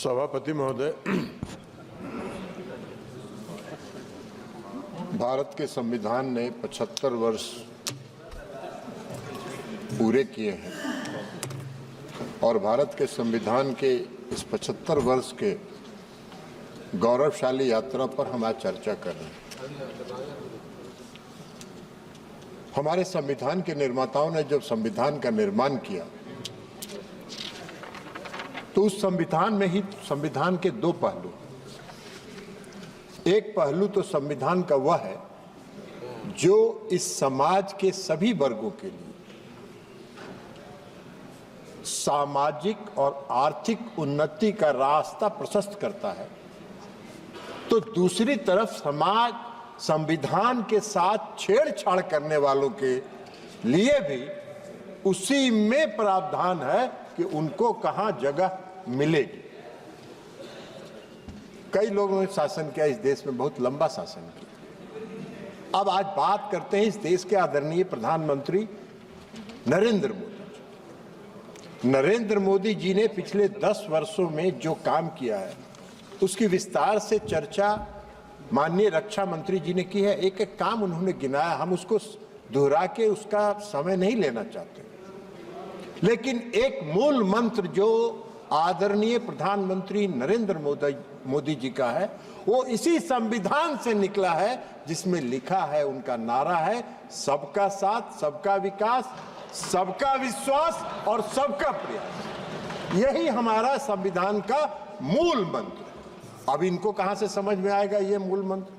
सभापति महोदय, भारत के संविधान ने 75 वर्ष पूरे किए हैं और भारत के संविधान के इस 75 वर्ष के गौरवशाली यात्रा पर हम आज चर्चा कर रहे हैं। हमारे संविधान के निर्माताओं ने जब संविधान का निर्माण किया तो उस संविधान में ही संविधान के दो पहलू, एक पहलू तो संविधान का वह है जो इस समाज के सभी वर्गों के लिए सामाजिक और आर्थिक उन्नति का रास्ता प्रशस्त करता है, तो दूसरी तरफ समाज संविधान के साथ छेड़छाड़ करने वालों के लिए भी उसी में प्रावधान है कि उनको कहां जगह मिलेगी। कई लोगों ने शासन किया, इस देश में बहुत लंबा शासन किया। अब आज बात करते हैं इस देश के आदरणीय प्रधानमंत्री नरेंद्र मोदी जी। नरेंद्र मोदी जी ने पिछले 10 वर्षों में जो काम किया है उसकी विस्तार से चर्चा माननीय रक्षा मंत्री जी ने की है। एक एक काम उन्होंने गिनाया, हम उसको दोहरा के उसका समय नहीं लेना चाहते, लेकिन एक मूल मंत्र जो आदरणीय प्रधानमंत्री नरेंद्र मोदी जी का है वो इसी संविधान से निकला है, जिसमें लिखा है, उनका नारा है, सबका साथ, सबका विकास, सबका विश्वास और सबका प्रयास। यही हमारा संविधान का मूल मंत्र। अब इनको कहां से समझ में आएगा ये मूल मंत्र?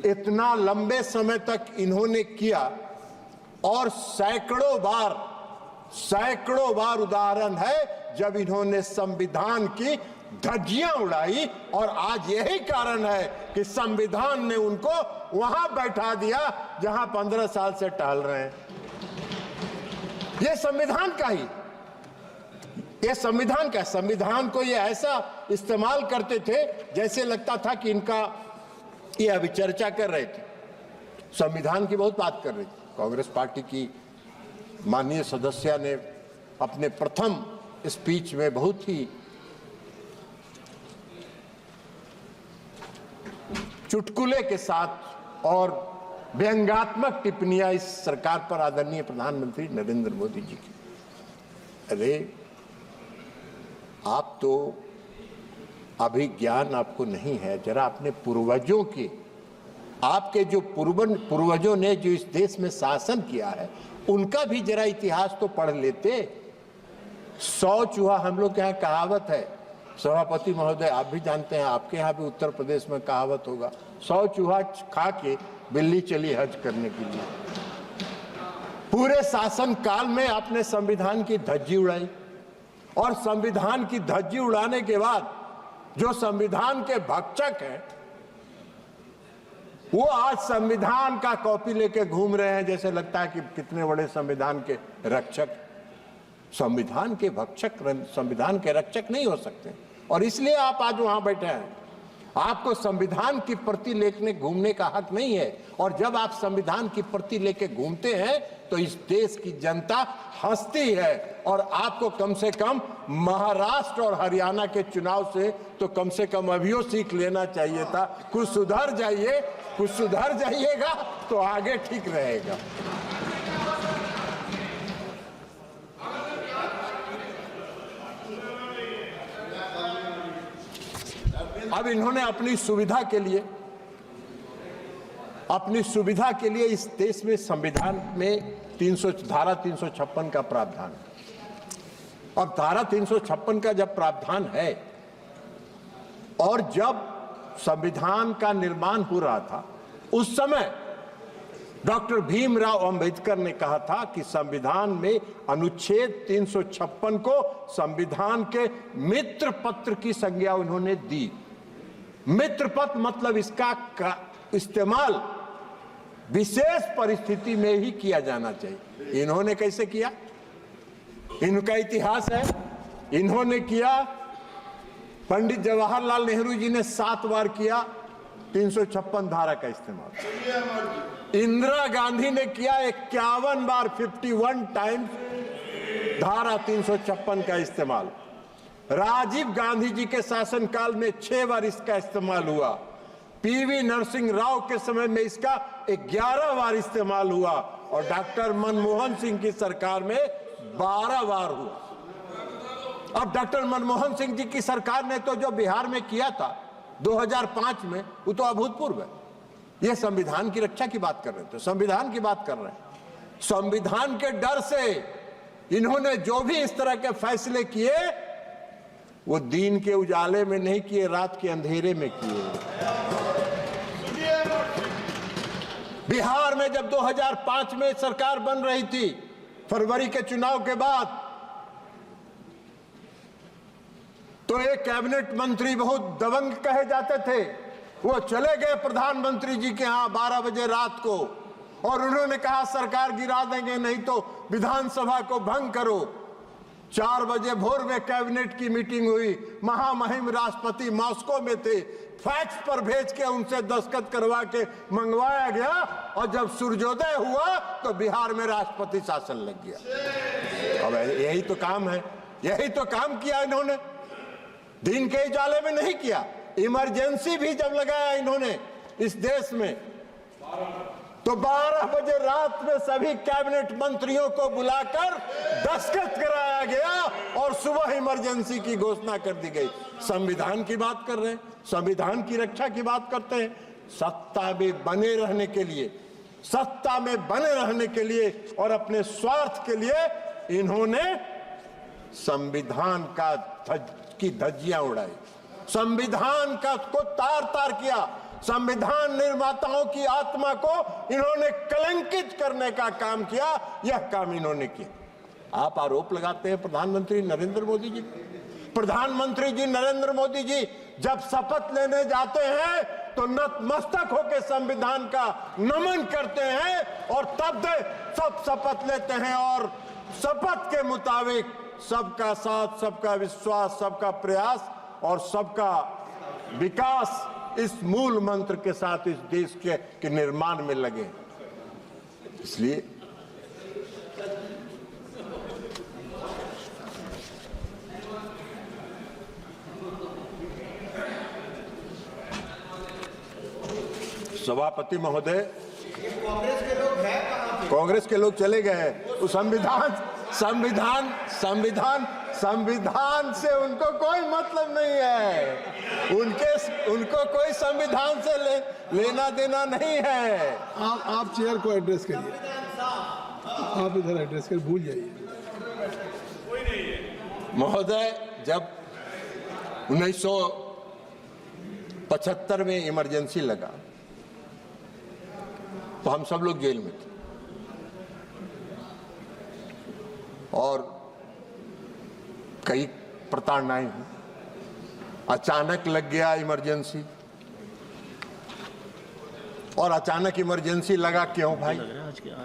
इतना लंबे समय तक इन्होंने किया और सैकड़ों बार उदाहरण है जब इन्होंने संविधान की धज्जियां उड़ाई, और आज यही कारण है कि संविधान ने उनको वहां बैठा दिया जहां 15 साल से टहल रहे हैं। ये संविधान का ही, ये संविधान का, संविधान को ये ऐसा इस्तेमाल करते थे जैसे लगता था कि इनका, ये अभी चर्चा कर रहे थे, संविधान की बहुत बात कर रही थी। कांग्रेस पार्टी की माननीय सदस्य ने अपने प्रथम स्पीच में बहुत ही चुटकुले के साथ और व्यंग्यात्मक टिप्पणियां इस सरकार पर आदरणीय प्रधानमंत्री नरेंद्र मोदी जी की। अरे आप तो अभी ज्ञान आपको नहीं है, जरा अपने पूर्वजों के, आपके जो पूर्वजों ने जो इस देश में शासन किया है उनका भी जरा इतिहास तो पढ़ लेते। 100 चूहा, हम लोग के यहाँ कहावत है, सभापति महोदय आप भी जानते हैं, आपके यहाँ भी उत्तर प्रदेश में कहावत होगा, 100 चूहा खा के बिल्ली चली हज करने के लिए। पूरे शासन काल में आपने संविधान की धज्जी उड़ाई, और संविधान की धज्जी उड़ाने के बाद जो संविधान के भक्षक हैं वो आज संविधान का कॉपी लेके घूम रहे हैं, जैसे लगता है कि कितने बड़े संविधान के रक्षक। संविधान के भक्षक संविधान के रक्षक नहीं हो सकते, और इसलिए आप आज वहां बैठे हैं। आपको संविधान की प्रति लेके घूमने का हक नहीं है, और जब आप संविधान की प्रति लेके घूमते हैं तो इस देश की जनता हंसती है। और आपको कम से कम महाराष्ट्र और हरियाणा के चुनाव से तो कम से कम अभियो सीख लेना चाहिए था। कुछ सुधर जाइए, कुछ सुधर जाइएगा तो आगे ठीक रहेगा। अब इन्होंने अपनी सुविधा के लिए इस देश में संविधान में धारा 356 का प्रावधान है। अब धारा 356 का जब प्रावधान है और जब संविधान का निर्माण हो रहा था उस समय डॉक्टर भीमराव अंबेडकर ने कहा था कि संविधान में अनुच्छेद 356 को संविधान के मित्र पत्र की संज्ञा उन्होंने दी। मित्र पत्र मतलब इसका इस्तेमाल विशेष परिस्थिति में ही किया जाना चाहिए। इन्होंने कैसे किया? इनका इतिहास है, इन्होंने किया। पंडित जवाहरलाल नेहरू जी ने 7 बार किया 356 धारा का इस्तेमाल। इंदिरा गांधी ने किया 51 बार, 51 टाइम्स धारा 356 का इस्तेमाल। राजीव गांधी जी के शासनकाल में 6 बार इसका इस्तेमाल हुआ। पीवी नरसिंह राव के समय में इसका 11 बार इस्तेमाल हुआ और डॉक्टर मनमोहन सिंह की सरकार में 12 बार हुआ। अब डॉक्टर मनमोहन सिंह जी की सरकार ने तो जो बिहार में किया था 2005 में, वो तो अभूतपूर्व है। ये संविधान की रक्षा की बात कर रहे थे, संविधान की बात कर रहे हैं। संविधान के डर से इन्होंने जो भी इस तरह के फैसले किए वो दिन के उजाले में नहीं किए, रात के अंधेरे में किए। बिहार में जब 2005 में सरकार बन रही थी, फरवरी के चुनाव के बाद, तो एक कैबिनेट मंत्री बहुत दबंग कहे जाते थे, वो चले गए प्रधानमंत्री जी के यहां 12 बजे रात को और उन्होंने कहा सरकार गिरा देंगे, नहीं तो विधानसभा को भंग करो। 4 बजे भोर में कैबिनेट की मीटिंग हुई, महामहिम राष्ट्रपति मॉस्को में थे, फैक्स पर भेज के उनसे दस्तखत करवा के मंगवाया गया और जब सूर्योदय हुआ तो बिहार में राष्ट्रपति शासन लग गया। अब यही तो काम है, यही तो काम किया इन्होंने, दिन के उजाले में नहीं किया। इमरजेंसी भी जब लगाया इन्होंने इस देश में, तो 12 बजे रात में सभी कैबिनेट मंत्रियों को बुलाकर दस्तखत कराया गया और सुबह इमरजेंसी की घोषणा कर दी गई। संविधान की बात कर रहे हैं, संविधान की रक्षा की बात करते हैं। सत्ता में बने रहने के लिए, सत्ता में बने रहने के लिए और अपने स्वार्थ के लिए इन्होंने संविधान की धज्जियां उड़ाई, संविधान का को तार तार किया, संविधान निर्माताओं की आत्मा को इन्होंने कलंकित करने का काम किया। यह काम इन्होंने किया। आप आरोप लगाते हैं प्रधानमंत्री नरेंद्र मोदी जी। प्रधानमंत्री जी नरेंद्र मोदी जी जब शपथ लेने जाते हैं तो नतमस्तक होकर संविधान का नमन करते हैं और तब सब शपथ लेते हैं और शपथ के मुताबिक सबका साथ, सबका विश्वास, सबका प्रयास और सबका विकास, इस मूल मंत्र के साथ इस देश के निर्माण में लगे। इसलिए सभापति महोदय, कांग्रेस के लोग हैं कहां पे? कांग्रेस के लोग चले गए। वो संविधान से उनको कोई मतलब नहीं है, उनको कोई संविधान से लेना देना नहीं है। आप चेयर को एड्रेस करिए, आप इधर एड्रेस कर, भूल जाइए। महोदय, जब 1975 में इमरजेंसी लगा तो हम सब लोग जेल में थे और कई प्रताड़नाएं हुई। अचानक लग गया इमरजेंसी और अचानक इमरजेंसी लगा क्यों भाई?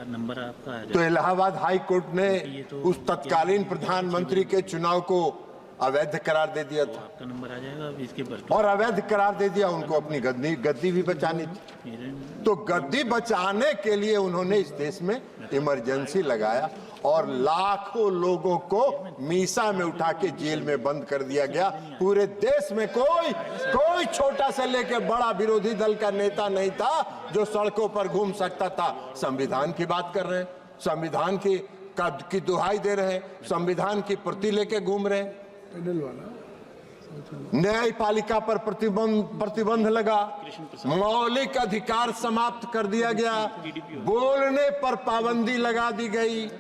नंबर आपका है। तो इलाहाबाद हाई कोर्ट ने उस तत्कालीन प्रधानमंत्री के चुनाव को अवैध करार दे दिया था। आपका नंबर आ जाएगा अब इसके पर। और अवैध करार दे दिया, उनको अपनी गद्दी भी बचानी थी। तो गद्दी बचाने के लिए उन्होंने इस देश में इमरजेंसी लगाया और लाखों लोगों को मीसा में उठा के जेल में बंद कर दिया गया। पूरे देश में कोई छोटा से लेकर बड़ा विरोधी दल का नेता नहीं था जो सड़कों पर घूम सकता था। संविधान की बात कर रहे हैं, संविधान की दुहाई दे रहे हैं, संविधान की प्रति लेके घूम रहे हैं। न्यायपालिका पर प्रतिबंध लगा, मौलिक अधिकार समाप्त कर दिया गया, बोलने पर पाबंदी लगा दी गई,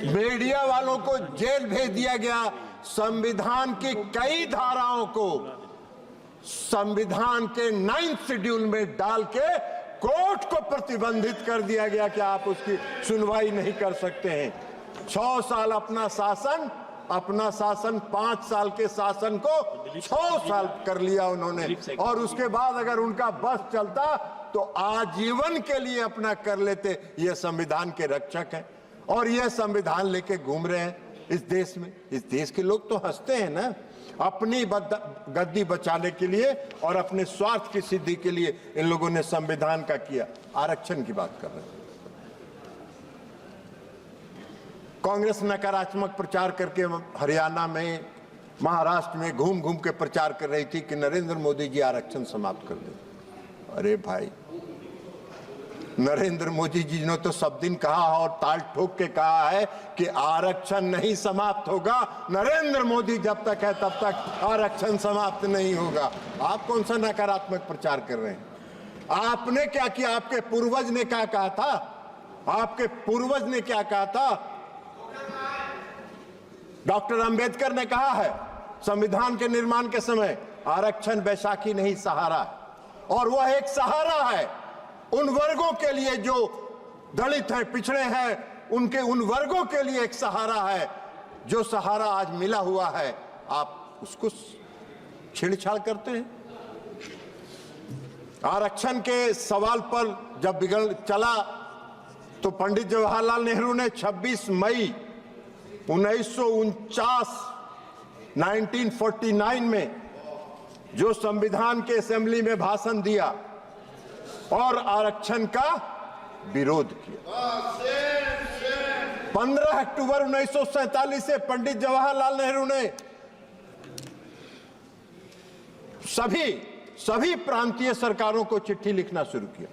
मीडिया वालों को जेल भेज दिया गया, संविधान की कई धाराओं को संविधान के 9th शेड्यूल में डाल के कोर्ट को प्रतिबंधित कर दिया गया कि आप उसकी सुनवाई नहीं कर सकते हैं। 6 साल अपना शासन 5 साल के शासन को 6 साल कर लिया उन्होंने और उसके बाद अगर उनका बस चलता तो आजीवन के लिए अपना कर लेते। ये संविधान के रक्षक हैं और ये संविधान लेके घूम रहे हैं इस देश में। इस देश के लोग तो हंसते हैं ना, अपनी गद्दी बचाने के लिए और अपने स्वार्थ की सिद्धि के लिए इन लोगों ने संविधान का किया। आरक्षण की बात कर रहे हैं। कांग्रेस नकारात्मक प्रचार करके हरियाणा में, महाराष्ट्र में घूम घूम के प्रचार कर रही थी कि नरेंद्र मोदी जी आरक्षण समाप्त कर दे। अरे भाई, नरेंद्र मोदी जी ने तो सब दिन कहा और ताल ठोक के कहा है कि आरक्षण नहीं समाप्त होगा। नरेंद्र मोदी जब तक है तब तक आरक्षण समाप्त नहीं होगा। आप कौन सा नकारात्मक प्रचार कर रहे हैं? आपने क्या किया? आपके पूर्वज ने क्या कहा था? आपके पूर्वज ने क्या कहा था? डॉक्टर अंबेडकर ने कहा है संविधान के निर्माण के समय, आरक्षण बैसाखी नहीं सहारा है। और वह एक सहारा है उन वर्गों के लिए जो दलित हैं, पिछड़े हैं, उनके उन वर्गों के लिए एक सहारा है। जो सहारा आज मिला हुआ है, आप उसको छेड़छाड़ करते हैं। आरक्षण के सवाल पर जब बिगड़ चला तो पंडित जवाहरलाल नेहरू ने 26 मई 1949 में जो संविधान के असेंबली में भाषण दिया और आरक्षण का विरोध किया। 15 अक्टूबर 1947 से पंडित जवाहरलाल नेहरू ने सभी प्रांतीय सरकारों को चिट्ठी लिखना शुरू किया।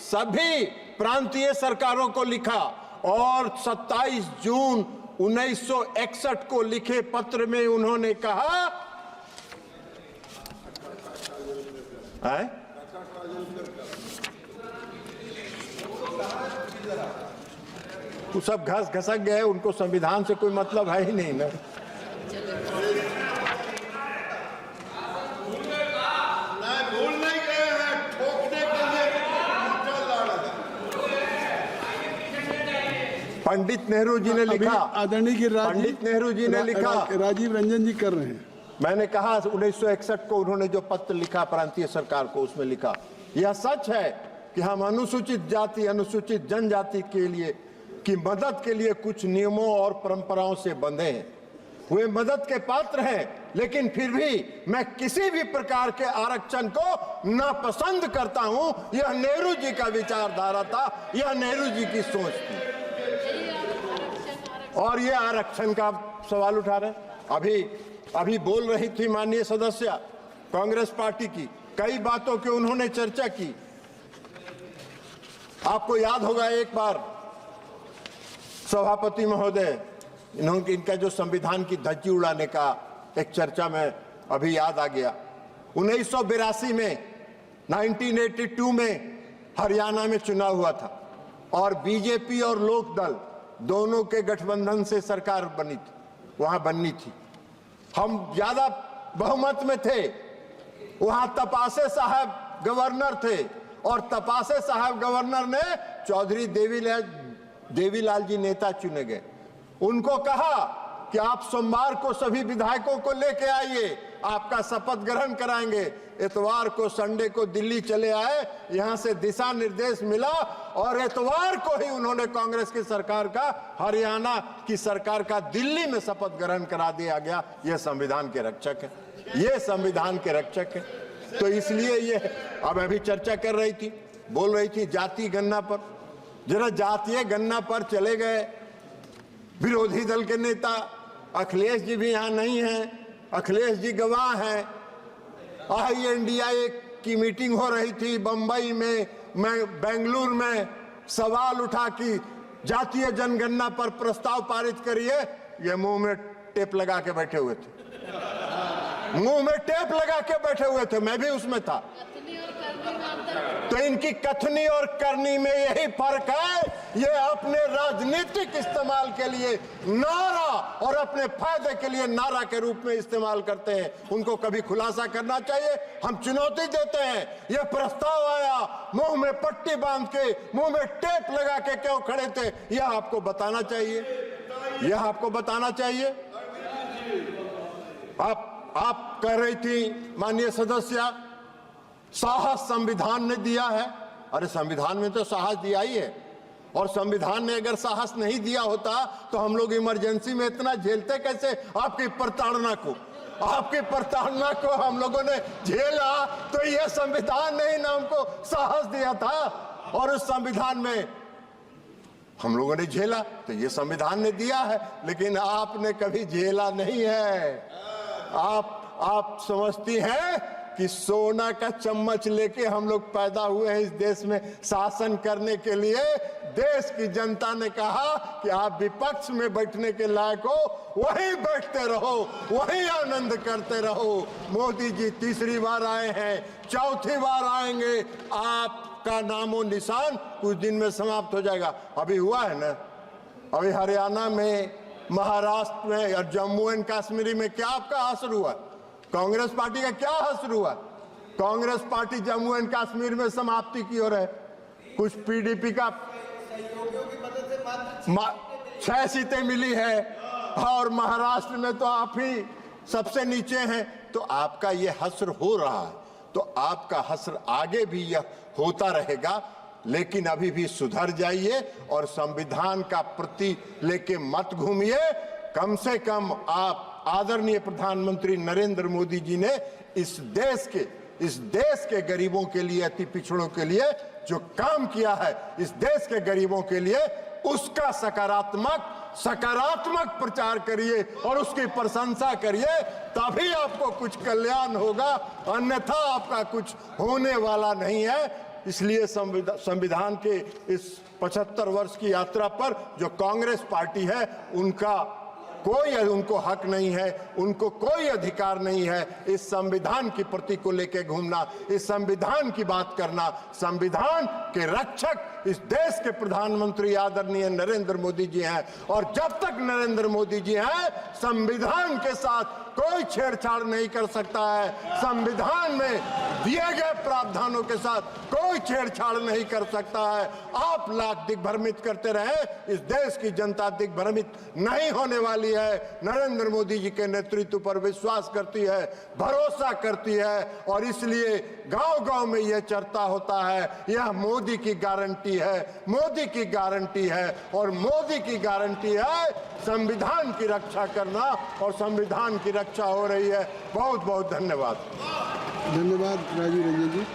सभी प्रांतीय सरकारों को लिखा और 27 जून 1961 को लिखे पत्र में उन्होंने कहा वो सब घसक गए, उनको संविधान से कोई मतलब है ही नहीं ना। भूल नहीं गए हैं, ठोकने के लिए पंडित नेहरू जी ने लिखा, आदरणीय पंडित नेहरू जी ने लिखा, राजीव रंजन जी कर रहे हैं। मैंने कहा 1961 को उन्होंने जो पत्र लिखा प्रांतीय सरकार को, उसमें लिखा यह सच है कि हम अनुसूचित जाति, अनुसूचित जनजाति के लिए की मदद के लिए कुछ नियमों और परंपराओं से बंधे हैं। वे मदद के पात्र हैं, लेकिन फिर भी मैं किसी भी प्रकार के आरक्षण को नापसंद करता हूं। यह नेहरू जी का विचारधारा था, यह नेहरू जी की सोच थी। और ये आरक्षण का सवाल उठा रहे। अभी बोल रही थी माननीय सदस्य कांग्रेस पार्टी की, कई बातों की उन्होंने चर्चा की। आपको याद होगा एक बार सभापति महोदय इनका जो संविधान की धज्जी उड़ाने का एक चर्चा में अभी याद आ गया। 1982 में 1982 में हरियाणा में चुनाव हुआ था और बीजेपी और लोकदल दोनों के गठबंधन से सरकार बनी थी, वहां बननी थी। हम ज्यादा बहुमत में थे। वहां तपासे साहब गवर्नर थे और तपासे साहब गवर्नर ने चौधरी देवीलाल जी नेता चुने गए। उनको कहा कि आप सोमवार को सभी विधायकों को लेके आइए, आपका शपथ ग्रहण कराएंगे। इतवार को, संडे को दिल्ली चले आए, यहां से दिशा निर्देश मिला और इतवार को ही उन्होंने कांग्रेस की सरकार का, हरियाणा की सरकार का दिल्ली में शपथ ग्रहण करा दिया गया। यह संविधान के रक्षक है, ये संविधान के रक्षक है। तो इसलिए ये अब अभी चर्चा कर रही थी, बोल रही थी जाति गणना पर। जरा जातीय गणना पर चले गए। विरोधी दल के नेता अखिलेश जी भी यहां नहीं हैं, अखिलेश जी गवाह हैं। INDIA की मीटिंग हो रही थी बंबई में, बेंगलुरु में, सवाल उठा कि जातीय जनगणना पर प्रस्ताव पारित करिए। ये मुंह में टेप लगा के बैठे हुए थे, मुंह में टेप लगा के बैठे हुए थे, मैं भी उसमें था। तो इनकी कथनी और करनी में यही फर्क है। ये अपने राजनीतिक इस्तेमाल के लिए नारा और अपने फायदे के लिए नारा के रूप में इस्तेमाल करते हैं। उनको कभी खुलासा करना चाहिए। हम चुनौती देते हैं। यह प्रस्ताव आया, मुंह में पट्टी बांध के, मुंह में टेप लगा के क्यों खड़े थे, यह आपको बताना चाहिए, यह आपको बताना चाहिए। आप कह रही थी माननीय सदस्य, साहस संविधान ने दिया है। अरे संविधान में तो साहस दिया ही है, और संविधान ने अगर साहस नहीं दिया होता तो हम लोग इमरजेंसी में इतना झेलते कैसे? आपकी प्रताड़ना को हम लोगों ने झेला, तो यह संविधान ने ही ना हमको साहस दिया था। और उस संविधान में हम लोगों ने झेला तो ये संविधान ने दिया है, लेकिन आपने कभी झेला नहीं है। आप समझती हैं कि सोना का चम्मच लेके हम लोग पैदा हुए हैं इस देश में शासन करने के लिए। देश की जनता ने कहा कि आप विपक्ष में बैठने के लायक हो, वहीं बैठते रहो, वहीं आनंद करते रहो। मोदी जी तीसरी बार आए हैं, चौथी बार आएंगे, आपका नामो निशान कुछ दिन में समाप्त हो जाएगा। अभी हुआ है ना, अभी हरियाणा में, महाराष्ट्र में और जम्मू एंड कश्मीर में क्या आपका असर हुआ? कांग्रेस पार्टी का क्या असर हुआ? कांग्रेस पार्टी जम्मू एंड कश्मीर में समाप्ति की ओर है। कुछ पीडीपी का 6 सीटें मिली है और महाराष्ट्र में तो आप ही सबसे नीचे हैं। तो आपका ये हस्र हो रहा है, तो आपका हस्र आगे भी यह होता रहेगा, लेकिन अभी भी सुधर जाइए और संविधान का प्रति लेके मत घूमिए। कम से कम आप आदरणीय प्रधानमंत्री नरेंद्र मोदी जी ने इस देश के गरीबों के लिए, अति पिछड़ों के लिए जो काम किया है, इस देश के गरीबों के लिए, उसका सकारात्मक प्रचार करिए और उसकी प्रशंसा करिए, तभी आपको कुछ कल्याण होगा, अन्यथा आपका कुछ होने वाला नहीं है। इसलिए संविधान के इस 75 वर्ष की यात्रा पर जो कांग्रेस पार्टी है, उनको हक नहीं है, उनको कोई अधिकार नहीं है इस संविधान की प्रति को लेकर घूमना, इस संविधान की बात करना। संविधान के रक्षक इस देश के प्रधानमंत्री आदरणीय नरेंद्र मोदी जी हैं, और जब तक नरेंद्र मोदी जी हैं, संविधान के साथ कोई छेड़छाड़ नहीं कर सकता है। संविधान में दिए गए प्रावधानों के साथ कोई छेड़छाड़ नहीं कर सकता है। आप लाख दिग्भ्रमित करते रहे, इस देश की जनता दिग्भ्रमित नहीं होने वाली है। नरेंद्र मोदी जी के नेतृत्व पर विश्वास करती है, भरोसा करती है, और इसलिए गांव-गांव में यह चर्चा होता है, यह मोदी की गारंटी है, मोदी की गारंटी है, और मोदी की गारंटी है संविधान की रक्षा करना, और संविधान की रक्षा हो रही है। बहुत बहुत धन्यवाद। धन्यवाद राजीव रंजन जी।